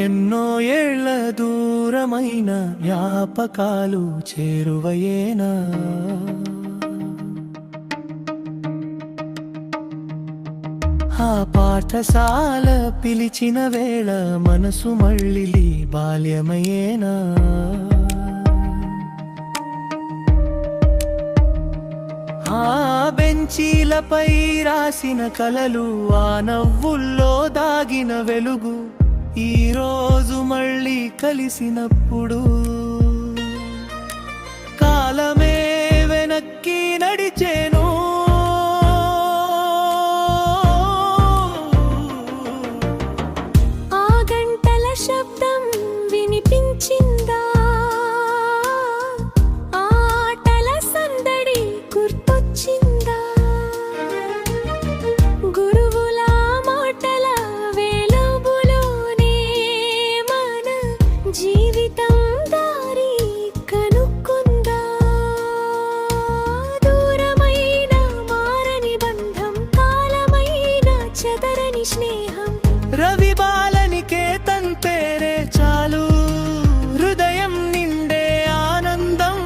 ఎన్నో ఏళ్ల దూరమైన జ్ఞాపకాలు చేరువయేనా? ఆ పాఠశాల పిలిచిన వేళ మనసు మళ్ళీ బాల్యమయేనా? ఆ బెంచీలపై రాసిన కలలు, ఆ నవ్వుల్లో దాగిన వెలుగు, ఈ రోజు మళ్ళీ కలిసినప్పుడు కాలమే వెనక్కి నడిచేను. ఆ గంటల శబ్దం వినిపించిందా? ఆటల సందడి గుర్తొచ్చిందా? గురువుల మాటల వేలుబులోనే మన జీవితం దారి కనుక్కుందా? దూరమైన మారని బంధం, కాలమైన చెదరని స్నేహం, రవి బాలనికేతన్ పేరే చాలు, హృదయం నిండే ఆనందం.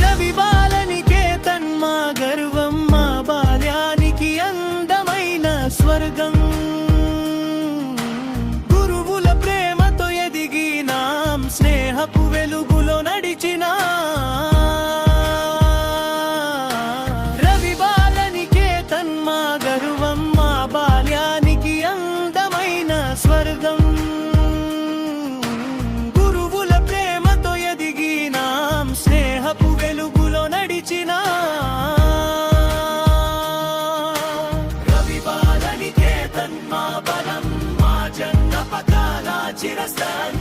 రవి బాలనికేతన్ మా గర్వం, మా బాల్యానికి అందమైన స్వర్గం. గురువుల ప్రేమతో ఎదిగినాం, స్నేహపు వెలుగులో నడిచినా. స్వర్గం గురువుల ప్రేమతో ఎదిగినాం, స్నేహపు వెలుగులో నడిచినా. రవి బాలనికేతన్ మా బలం, మా జన్మ పథాల చిరస్థాయి.